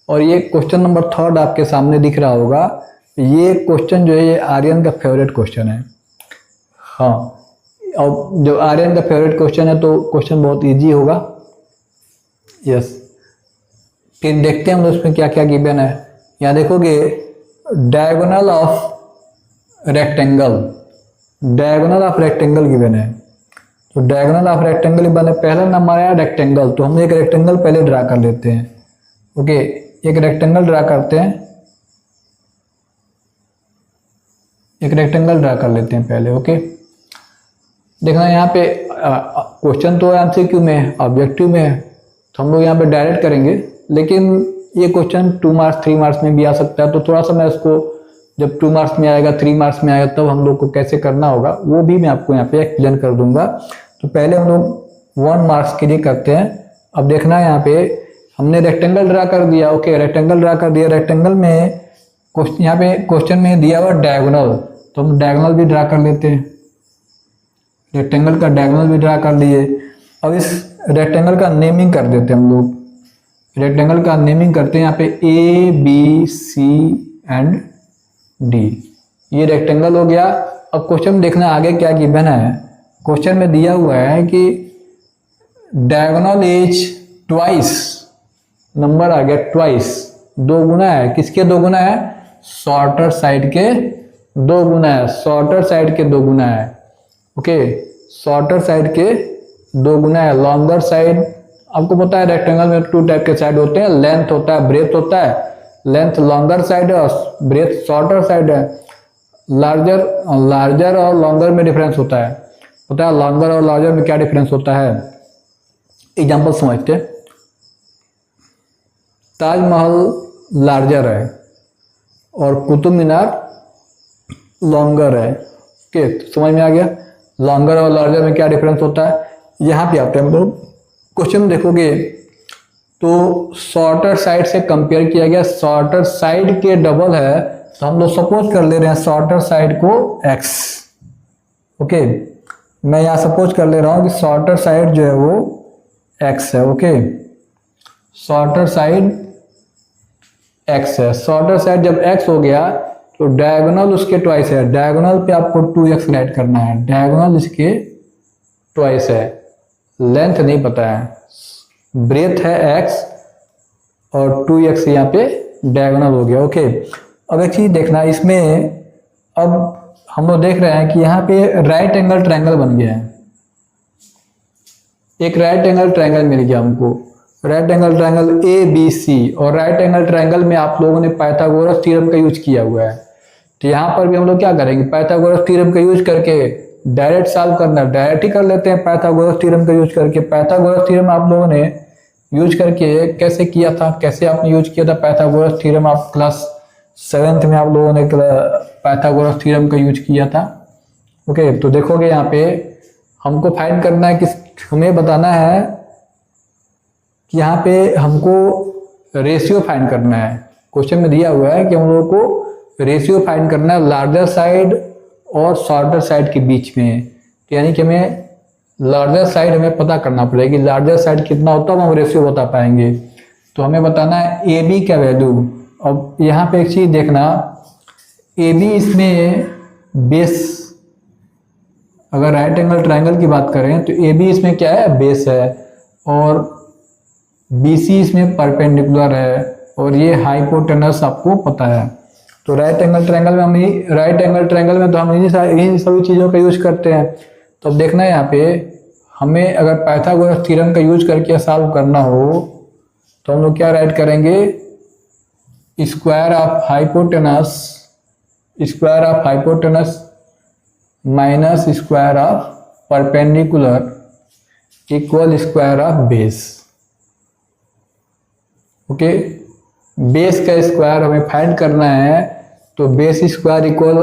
और ये question number 3 आपके सामने दिख रहा होगा। ये क्वेश्चन जो है ये आर्यन का फेवरेट क्वेश्चन है। हाँ, और जो आर्यन का फेवरेट क्वेश्चन है तो क्वेश्चन बहुत इजी होगा। यस, फिर देखते हैं हम लोग उसमें क्या क्या गिवन है। यहाँ देखोगे diagonal of rectangle, diagonal of rectangle given है। तो डायगोनल ऑफ रेक्टेंगल बने, पहला नंबर आया रेक्टेंगल, तो हम एक रेक्टेंगल पहले ड्रा कर लेते हैं। ओके, एक रेक्टेंगल ड्रा करते हैं, एक रेक्टेंगल ड्रा कर लेते हैं पहले। ओके, देखना यहाँ पे क्वेश्चन तो एमसीक्यू में है, ऑब्जेक्टिव में है, तो हम लोग यहाँ पे डायरेक्ट करेंगे, लेकिन ये क्वेश्चन 2 मार्क्स 3 मार्क्स में भी आ सकता है। तो थोड़ा सा मैं इसको जब 2 मार्क्स में आएगा 3 मार्क्स में आएगा तब हम लोग को कैसे करना होगा वो भी मैं आपको यहाँ पे एक्सप्लेन कर दूंगा। तो पहले हम लोग 1 मार्क्स के लिए करते हैं। अब देखना है यहाँ पे हमने रेक्टेंगल ड्रा कर दिया। ओके, रेक्टेंगल ड्रा कर दिया। रेक्टेंगल में यहाँ पे क्वेश्चन में दिया हुआ डायगोनल, तो हम डायगोनल भी ड्रा कर लेते हैं। रेक्टेंगल का डायगोनल भी ड्रा कर लिए। अब इस रेक्टेंगल का नेमिंग कर देते हैं हम लोग। रेक्टेंगल का नेमिंग करते हैं यहाँ पे A B C and D, ये रेक्टेंगल हो गया। अब क्वेश्चन में देखना आगे क्या गिवन है। क्वेश्चन में दिया हुआ है कि डायगोनल इज ट्वाइस, नंबर आ गया ट्वाइस, 2 गुना है। किसके 2 गुना है? शॉर्टर साइड के 2 गुना है, शॉर्टर साइड के 2 गुना है। ओके, शॉर्टर साइड के 2 गुना है। लॉन्गर साइड, आपको पता है रेक्टेंगल में 2 टाइप के साइड होते हैं, लेंथ होता है, ब्रेथ होता है। लेंथ लॉन्गर साइड है और ब्रेथ शॉर्टर साइड है। लार्जर और लॉन्गर में डिफरेंस होता है। पता है लॉन्गर और लार्जर में क्या डिफरेंस होता है? एग्जांपल समझते हैं। ताजमहल लार्जर है और कुतुब मीनार लॉन्गर है। ओके, समझ में आ गया लॉन्गर और लार्जर में क्या डिफरेंस होता है। यहाँ पे आते हैं हम लोग। क्वेश्चन देखोगे तो शॉर्टर साइड से कंपेयर किया गया, शॉर्टर साइड के डबल है, तो हम लोग सपोज कर ले रहे हैं शॉर्टर साइड को x। ओके, मैं यहाँ सपोज कर ले रहा हूँ कि शॉर्टर साइड जो है वो x है। ओके, शॉर्टर साइड x है। शॉर्टर साइड जब x हो गया तो डायगोनल उसके ट्वाइस है। डायगोनल पे आपको 2x राइट करना है, डायगोनल इसके ट्वाइस है। लेंथ नहीं पता है, ब्रेथ है x और 2x यहाँ पे डायगोनल हो गया। ओके, अब एक चीज देखना इसमें, अब हम लोग देख रहे हैं कि यहाँ पे राइट एंगल ट्रायंगल बन गया है। एक राइट एंगल ट्रायंगल मिल गया हमको, right angle triangle A B C. और राइट एंगल ट्रायंगल में आप लोगों ने पाइथागोरस थ्योरम का यूज किया हुआ है। तो यहाँ पर भी हम लोग क्या करेंगे, पाइथागोरस थ्योरम का यूज करके डायरेक्ट सॉल्व करना, डायरेक्ट ही कर लेते हैं पाइथागोरस थ्योरम का यूज करके। पाइथागोरस थ्योरम आप लोगों ने यूज करके कैसे किया था, कैसे आपने यूज किया था पाइथागोरस थ्योरम? आप क्लास 7th में आप लोगों ने पाइथागोरस थ्योरम का यूज किया था। ओके, तो देखोगे यहाँ पे हमको फाइंड करना है कि हमें बताना है कि यहाँ पे हमको रेशियो फाइंड करना है। क्वेश्चन में दिया हुआ है कि हम लोगों को रेशियो फाइंड करना है लार्जर साइड और शॉर्टर साइड के बीच में। तो यानी कि हमें लार्जर साइड हमें पता करना पड़ेगी, लार्जर साइड कितना होता है हम रेशियो बता पाएंगे। तो हमें बताना है ए बी का वैल्यू। अब यहाँ पे एक चीज देखना, ए बी इसमें बेस, अगर राइट एंगल ट्रायंगल की बात करें तो ए बी इसमें क्या है? बेस है। और बी सी इसमें परपेंडिकुलर है और ये हाइपोटेनस आपको पता है। तो राइट एंगल ट्रायंगल में तो हम इन्हीं सभी चीज़ों का यूज करते हैं। तो अब देखना है यहाँ पे हमें अगर पाइथागोरस थ्योरम का यूज करके सॉल्व करना हो तो हम लोग क्या राइट करेंगे, square of hypotenuse minus square of perpendicular equal square of base. Okay, base का स्क्वायर हमें फाइंड करना है, तो base square equal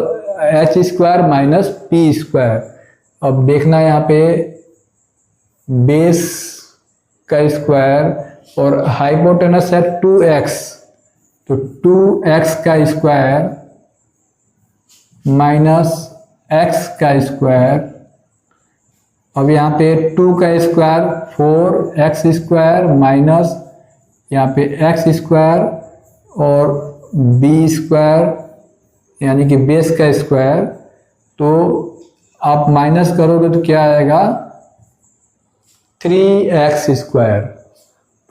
H square minus P square. अब देखना है यहाँ पे बेस का स्क्वायर और हाइपोटेनस है 2x, तो 2x का स्क्वायर माइनस x का स्क्वायर। अब यहाँ पे 2 का स्क्वायर 4x स्क्वायर माइनस यहाँ पे x स्क्वायर और बी स्क्वायर यानी कि बेस का स्क्वायर, तो आप माइनस करोगे तो क्या आएगा 3x स्क्वायर।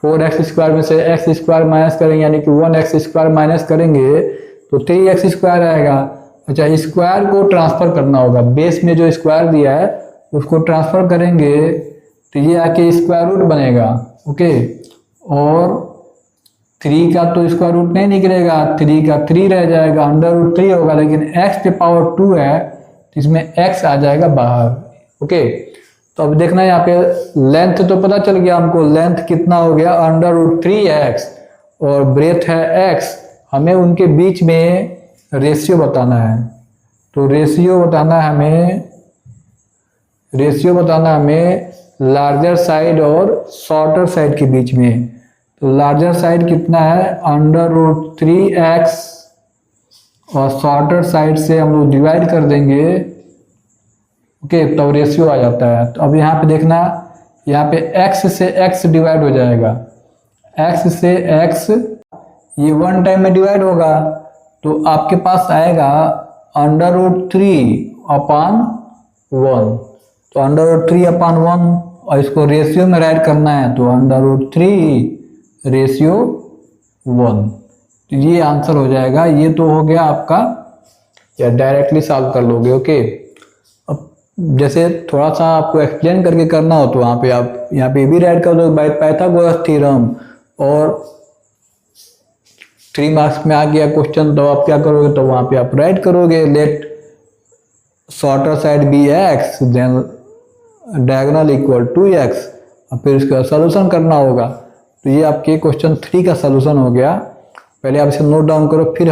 4x स्क्वायर में से x स्क्वायर माइनस करेंगे यानी कि 1x स्क्वायर माइनस करेंगे तो 3x स्क्वायर आएगा। अच्छा, स्क्वायर को ट्रांसफ़र करना होगा, बेस में जो स्क्वायर दिया है उसको ट्रांसफ़र करेंगे तो ये आके स्क्वायर रूट बनेगा। ओके, और 3 का तो स्क्वायर रूट नहीं निकलेगा, 3 का 3 रह जाएगा, अंडर रूट 3 होगा, लेकिन x के पावर 2 है तो इसमें x आ जाएगा बाहर। ओके, तो अब देखना है यहाँ पे लेंथ तो पता चल गया हमको, लेंथ कितना हो गया अंडर रूट 3x और ब्रेथ है x। हमें उनके बीच में रेशियो बताना है, तो रेशियो बताना हमें लार्जर साइड और शॉर्टर साइड के बीच में। तो लार्जर साइड कितना है अंडर रूट 3x और शॉर्टर साइड से हम लोग डिवाइड कर देंगे। ओके, तो रेशियो आ जाता है। तो अब यहाँ पे देखना, यहाँ पे x से x डिवाइड हो जाएगा, x से x ये 1 टाइम में डिवाइड होगा तो आपके पास आएगा अंडर रूट 3/1। तो अंडर रूट 3/1 और इसको रेशियो में राइट करना है तो अंडर रूट 3/1। तो ये आंसर हो जाएगा। ये तो हो गया आपका, या डायरेक्टली सॉल्व कर लोगे। ओके, अब जैसे थोड़ा सा आपको एक्सप्लेन करके करना हो तो वहाँ पे आप यहाँ पे भी राइट कर दो बाय पाइथागोरस थ्योरम, और 3 मार्क्स में आ गया क्वेश्चन तो आप क्या करोगे, तो वहाँ पे आप राइट करोगे let shorter side be x then diagonal equal to x, और फिर इसका सॉल्यूशन करना होगा। तो ये आपके क्वेश्चन 3 का सॉल्यूशन हो गया। पहले आप इसे नोट डाउन करो, फिर